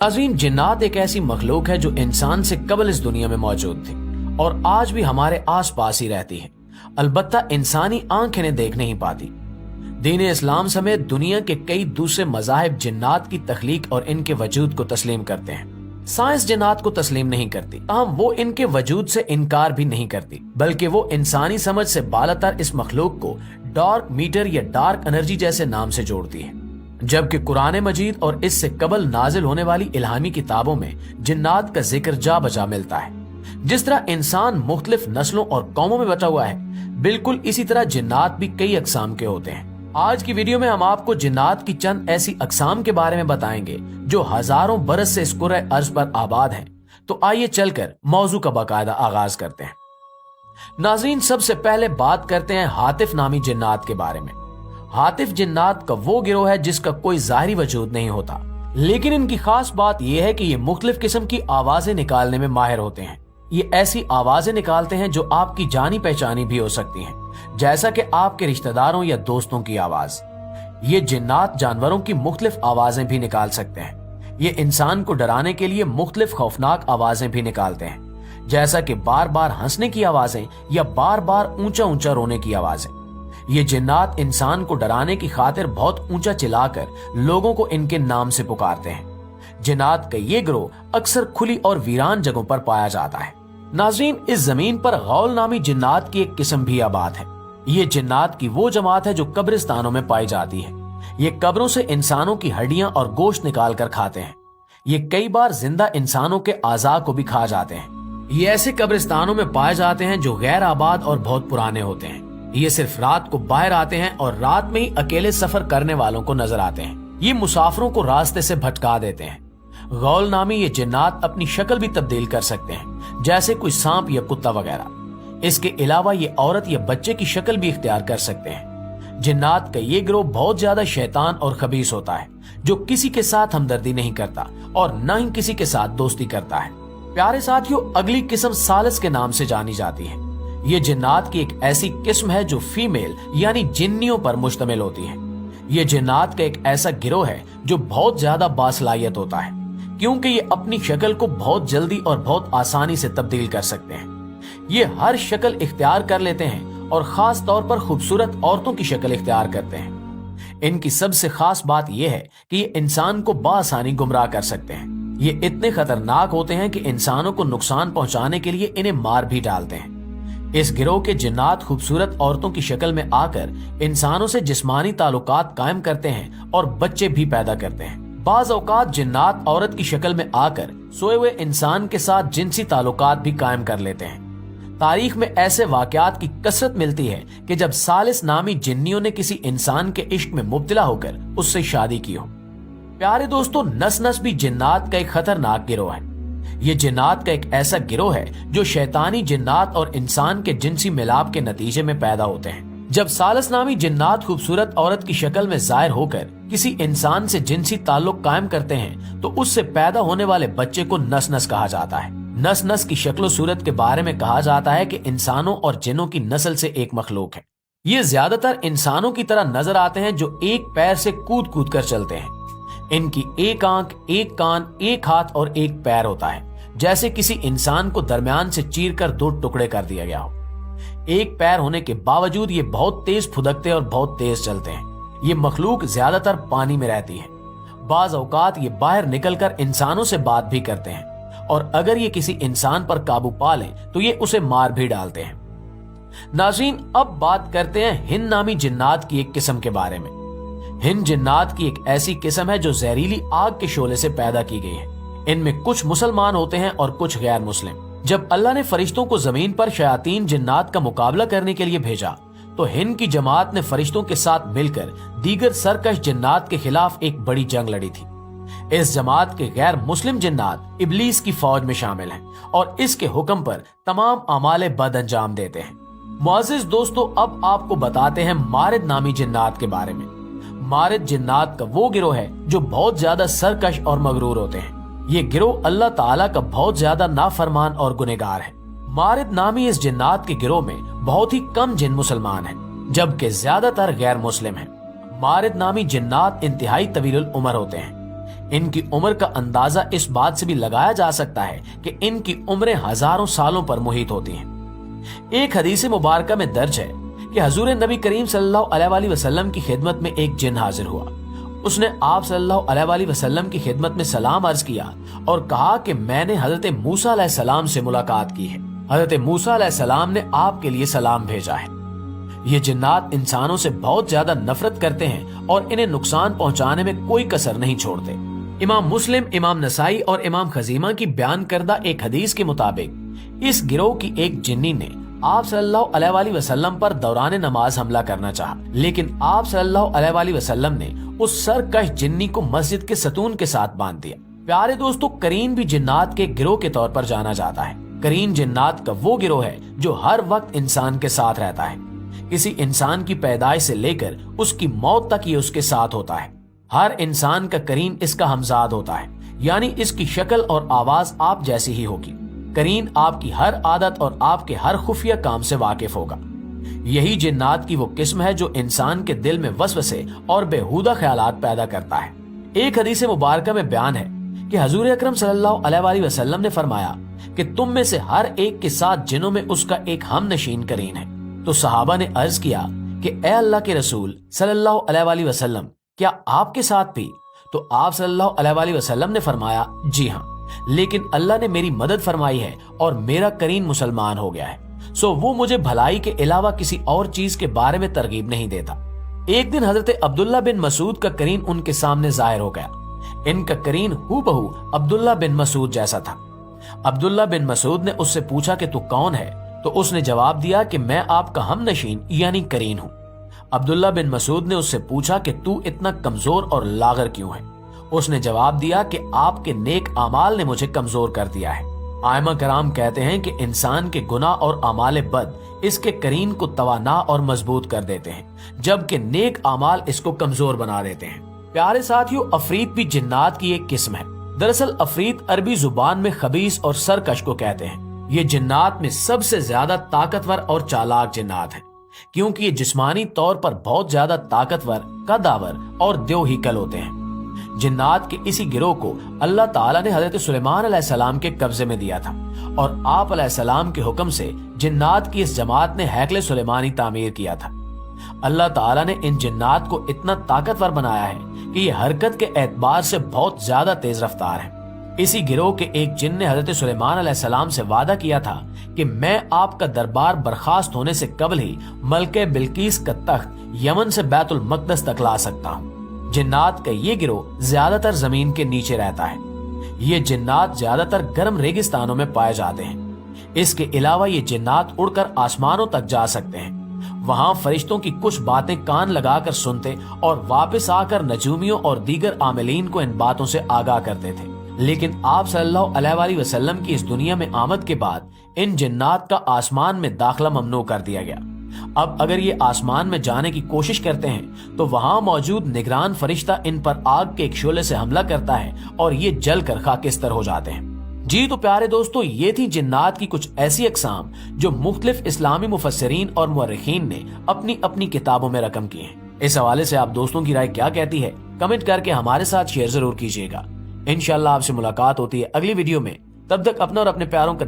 नाज़रीन, जिन्नात एक ऐसी मखलूक है जो इंसान से कबल इस दुनिया में मौजूद थी और आज भी हमारे आस पास ही रहती है। अलबत्ता इंसानी आंख इन्हें देख नहीं पाती। दीन इस्लाम समेत दुनिया के कई दूसरे मज़ाहिब जिन्नात की तख्लीक और इनके वजूद को तस्लीम करते हैं। साइंस जिन्नात को तस्लीम नहीं करती, ताहम वो इनके वजूद से इनकार भी नहीं करती, बल्कि वो इंसानी समझ से बालातर इस मखलूक को डार्क मीटर या डार्क एनर्जी जैसे नाम से जोड़ती है। जबकि कुरान मजीद और इससे कबल नाजिल होने वाली इल्हामी किताबों में जिन्नात का जिक्र जा बजा मिलता है। जिस तरह इंसान मुख्तलिफ नस्लों और कौमों में बटा हुआ है, बिल्कुल इसी तरह जिन्नात भी कई अकसाम के होते हैं। आज की वीडियो में हम आपको जिन्नात की चंद ऐसी अकसाम के बारे में बताएंगे जो हजारों बरस से इस कुर्रे अर्ज पर आबाद हैं। तो आइए चलकर मौजू का बाकायदा आगाज करते हैं। नाज़रीन, सबसे पहले बात करते हैं हातिफ नामी जिन्नात के बारे में। हातिफ जिन्नात का वो गिरोह है जिसका कोई ज़ाहिरी वजूद नहीं होता, लेकिन इनकी खास बात यह है कि ये मुख्तलिफ किस्म की आवाजें निकालने में माहिर होते हैं। ये ऐसी आवाजें निकालते हैं जो आपकी जानी पहचानी भी हो सकती हैं, जैसा कि आपके रिश्तेदारों या दोस्तों की आवाज। ये जिन्नात जानवरों की मुख्तलिफ आवाजें भी निकाल सकते हैं। ये इंसान को डराने के लिए मुख्तलिफ खौफनाक आवाजें भी निकालते हैं, जैसा कि बार बार हंसने की आवाजें या बार बार ऊंचा ऊंचा रोने की आवाजें। ये जिन्नात इंसान को डराने की खातिर बहुत ऊंचा चिल्लाकर लोगों को इनके नाम से पुकारते हैं। जिन्नात का ये गिरोह अक्सर खुली और वीरान जगहों पर पाया जाता है। नाज़रीन, इस जमीन पर गौल नामी जिन्नात की एक किस्म भी आबाद है। ये जिन्नात की वो जमात है जो कब्रिस्तानों में पाई जाती है। ये कब्रों से इंसानों की हड्डियां और गोश्त निकाल कर खाते हैं। ये कई बार जिंदा इंसानों के आज़ा को भी खा जाते हैं। ये ऐसे कब्रिस्तानों में पाए जाते हैं जो गैर आबाद और बहुत पुराने होते हैं। ये सिर्फ रात को बाहर आते हैं और रात में ही अकेले सफर करने वालों को नजर आते हैं। ये मुसाफिरों को रास्ते से भटका देते हैं। गौल नामी ये जिन्नात अपनी शक्ल भी तब्दील कर सकते हैं, जैसे कोई सांप या कुत्ता वगैरह। इसके अलावा ये औरत या बच्चे की शक्ल भी इख्तियार कर सकते हैं। जिन्नात का ये गिरोह बहुत ज्यादा शैतान और खबीस होता है, जो किसी के साथ हमदर्दी नहीं करता और न ही किसी के साथ दोस्ती करता है। प्यारे साथियों, अगली किस्म सालिस के नाम से जानी जाती है। ये जिन्नात की एक ऐसी किस्म है जो फीमेल यानी जिन्नियों पर मुश्तमिल होती है। ये जिन्नात का एक ऐसा गिरोह है जो बहुत ज्यादा बासलाहियत होता है, क्योंकि ये अपनी शक्ल को बहुत जल्दी और बहुत आसानी से तब्दील कर सकते हैं। ये हर शक्ल इख्तियार कर लेते हैं और खास तौर पर खूबसूरत औरतों की शक्ल इख्तियार करते हैं। इनकी सबसे खास बात यह है कि ये इंसान को बासानी गुमराह कर सकते हैं। ये इतने खतरनाक होते हैं कि इंसानों को नुकसान पहुंचाने के लिए इन्हें मार भी डालते हैं। इस गिरोह के जिन्नात खूबसूरत औरतों की शक्ल में आकर इंसानों से जिस्मानी ताल्लुकात कायम करते हैं और बच्चे भी पैदा करते हैं। बाज औकात जिन्नात औरत की शक्ल में आकर सोए हुए इंसान के साथ जिनसी ताल्लुकात भी कायम कर लेते हैं। तारीख में ऐसे वाकयात की कसरत मिलती है कि जब सालिस नामी जिन्नियों ने किसी इंसान के इश्क में मुब्तला होकर उससे शादी की हो। प्यारे दोस्तों, नस नस भी जिन्नात का एक खतरनाक गिरोह है। ये जिन्नात का एक ऐसा गिरोह है जो शैतानी जिन्नात और इंसान के जिनसी मिलाप के नतीजे में पैदा होते हैं। जब सालिस नामी जिन्नात खूबसूरत औरत की शक्ल में जाहिर होकर किसी इंसान से जिनसी ताल्लुक कायम करते हैं तो उससे पैदा होने वाले बच्चे को नस नस कहा जाता है। नस नस की शक्ल सूरत के बारे में कहा जाता है कि इंसानों और जिन्नों की नस्ल से एक मखलूक है। ये ज्यादातर इंसानों की तरह नजर आते हैं जो एक पैर से कूद कूद कर चलते हैं। इनकी एक आंख, एक कान, एक हाथ और एक पैर होता है, जैसे किसी इंसान को दरमियान से चीर कर दो टुकड़े कर दिया गया हो। एक पैर होने के बावजूद ये बहुत तेज फुदकते और बहुत तेज चलते हैं। ये मखलूक ज्यादातर पानी में रहती है। बाज औकात ये बाहर निकलकर इंसानों से बात भी करते हैं और अगर ये किसी इंसान पर काबू पा लें तो ये उसे मार भी डालते हैं। नाज़रीन, अब बात करते हैं हिंद नामी जिन्नात की एक किस्म के बारे में। हिंद जिन्नात की एक ऐसी किस्म है जो जहरीली आग के शोले से पैदा की गई है। इनमें कुछ मुसलमान होते हैं और कुछ गैर मुस्लिम। जब अल्लाह ने फरिश्तों को जमीन पर शयातीन जिन्नात का मुकाबला करने के लिए भेजा तो हिंद की जमात ने फरिश्तों के साथ मिलकर दीगर सरकश जिन्नात के खिलाफ एक बड़ी जंग लड़ी थी। इस जमात के गैर मुस्लिम जिन्नात इब्लीस की फौज में शामिल हैं और इसके हुक्म पर तमाम अमाले बद अंजाम देते हैं। मुअज़्ज़िज़ दोस्तों, अब आपको बताते हैं मारिद नामी जिन्नात के बारे में। मारिद जिन्नात का वो गिरोह है जो बहुत ज्यादा सरकश और मगरूर होते हैं। ये गिरोह अल्लाह ताला का बहुत ज्यादा नाफरमान और गुनहगार है। मारिद नामी इस जिन्नात के गिरोह में बहुत ही कम जिन मुसलमान हैं, जबकि ज्यादातर गैर मुस्लिम हैं। मारिद नामी जिन्नात इंतहाई तवील उम्र होते हैं। ان کی عمر کا اندازہ اس بات سے بھی لگایا جا سکتا ہے کہ ان کی عمریں ہزاروں سالوں پر محیط ہوتی ہیں۔ ایک حدیث مبارکہ میں درج ہے کہ حضور نبی کریم صلی اللہ علیہ وآلہ وسلم کی خدمت میں ایک جن حاضر ہوا۔ اس نے آپ صلی اللہ علیہ وآلہ وسلم کی خدمت میں سلام عرض کیا اور کہا کہ میں نے حضرت موسیٰ علیہ السلام سے ملاقات کی ہے۔ حضرت موسیٰ علیہ السلام نے آپ کے لیے سلام بھیجا ہے۔ یہ جنات انسانوں سے بہت زیادہ نفرت کرتے ہیں اور انہیں نقصان پہنچانے میں کوئی کسر نہیں چھوڑتے۔ امام مسلم، امام نسائی اور امام خزیمہ کی بیان کردہ ایک حدیث کے مطابق اس گروہ کی ایک جنی نے آپ صلی اللہ علیہ وآلہ وسلم پر دوران نماز حملہ کرنا چاہا، لیکن آپ صلی اللہ علیہ وآلہ وسلم نے اس سرکش جنی کو مسجد کے ستون کے ساتھ باندھ دیا۔ پیارے دوستو، قرین بھی جنات کے گروہ کے طور پر جانا جاتا ہے۔ قرین جنات کا وہ گروہ ہے جو ہر وقت انسان کے ساتھ رہتا ہے۔ کسی انسان کی پیدائش سے لے کر اس کی موت تک یہ اس کے ساتھ ہوتا ہے۔ ہر انسان کا قرین اس کا ہمزاد ہوتا ہے، یعنی اس کی شکل اور آواز آپ جیسی ہی ہوگی۔ قرین آپ کی ہر عادت اور آپ کے ہر خفیہ کام سے واقف ہوگا۔ یہی جنات کی وہ قسم ہے جو انسان کے دل میں وسوسے اور بےہودہ خیالات پیدا کرتا ہے۔ ایک حدیث مبارکہ میں بیان ہے کہ حضور اکرم صلی اللہ علیہ وآلہ وسلم نے فرمایا کہ تم میں سے ہر ایک کے ساتھ جنوں میں اس کا ایک ہم نشین قرین ہے۔ تو صحابہ نے عرض کیا کہ اے اللہ کے رسول صلی اللہ علیہ وآلہ وسلم، کیا آپ کے ساتھ بھی؟ تو آپ صلی اللہ علیہ وآلہ وسلم نے فرمایا جی ہاں، لیکن اللہ نے میری مدد فرمائی ہے اور میرا قرین مسلمان ہو گیا ہے، سو وہ مجھے بھلائی کے علاوہ کسی اور چیز کے بارے میں ترغیب نہیں دیتا۔ ایک دن حضرت عبداللہ بن مسعود کا قرین ان کے سامنے ظاہر ہو گیا۔ ان کا قرین ہو بہو عبداللہ بن مسعود جیسا تھا۔ عبداللہ بن مسعود نے اس سے پوچھا کہ تو کون ہے؟ تو اس نے جواب دیا کہ میں آپ کا ہم نشین یعنی قرین ہوں۔ عبداللہ بن مسعود نے اس سے پوچھا کہ تو اتنا کمزور اور لاغر کیوں ہے؟ اس نے جواب دیا کہ آپ کے نیک اعمال نے مجھے کمزور کر دیا ہے۔ ائمہ کرام کہتے ہیں کہ انسان کے گناہ اور اعمال بد اس کے قرین کو توانا اور مضبوط کر دیتے ہیں، جبکہ نیک اعمال اس کو کمزور بنا دیتے ہیں۔ پیارے ساتھیو، عفریت بھی جنات کی ایک قسم ہے۔ دراصل عفریت عربی زبان میں خبیث اور سرکش کو کہتے ہیں۔ یہ جنات میں سب سے زیادہ طاقتور اور چالاک جنات ہیں، کیونکہ یہ جسمانی طور پر بہت زیادہ طاقتور، قدآور اور دیو ہیکل ہوتے ہیں۔ جنات کے اسی گروہ کو اللہ تعالیٰ نے حضرت سلیمان علیہ السلام کے قبضے میں دیا تھا، اور آپ علیہ السلام کے حکم سے جنات کی اس جماعت نے ہیکل سلیمانی تعمیر کیا تھا۔ اللہ تعالیٰ نے ان جنات کو اتنا طاقتور بنایا ہے کہ یہ حرکت کے اعتبار سے بہت زیادہ تیز رفتار ہیں۔ اسی گروہ کے ایک جن نے حضرت سلیمان علیہ السلام سے وعدہ کیا تھا کہ میں آپ کا دربار برخاست ہونے سے قبل ہی ملکہ بلقیس کا تخت یمن سے بیت المقدس تک لا سکتا ہوں۔ جنات کا یہ گروہ زیادہ تر زمین کے نیچے رہتا ہے۔ یہ جنات زیادہ تر گرم ریگستانوں میں پائے جاتے ہیں۔ اس کے علاوہ یہ جنات اڑ کر آسمانوں تک جا سکتے ہیں۔ وہاں فرشتوں کی کچھ باتیں کان لگا کر سنتے اور واپس آ کر نجومیوں اور دیگر عاملین کو ان باتوں سے آگاہ کرتے تھے۔ لیکن آپ صلی اللہ علیہ وآلہ وسلم کی اس دنیا میں آمد کے بعد ان جنات کا آسمان میں داخلہ ممنوع کر دیا گیا۔ اب اگر یہ آسمان میں جانے کی کوشش کرتے ہیں تو وہاں موجود نگران فرشتہ ان پر آگ کے ایک شعلے سے حملہ کرتا ہے اور یہ جل کر خاکستر ہو جاتے ہیں۔ جی تو پیارے دوستو، یہ تھی جنات کی کچھ ایسی اقسام جو مختلف اسلامی مفسرین اور مورخین نے اپنی اپنی کتابوں میں رقم کی ہیں۔ اس حوالے سے آپ دوستوں کی رائے کیا کہتی ہے؟ کمنٹ کر کے ہمارے ساتھ شیئر ضرور کیجیے گا۔ انشاءاللہ آپ سے ملاقات ہوتی ہے اگلی ویڈیو میں۔ تب تک اپنا اور اپنے پیاروں کا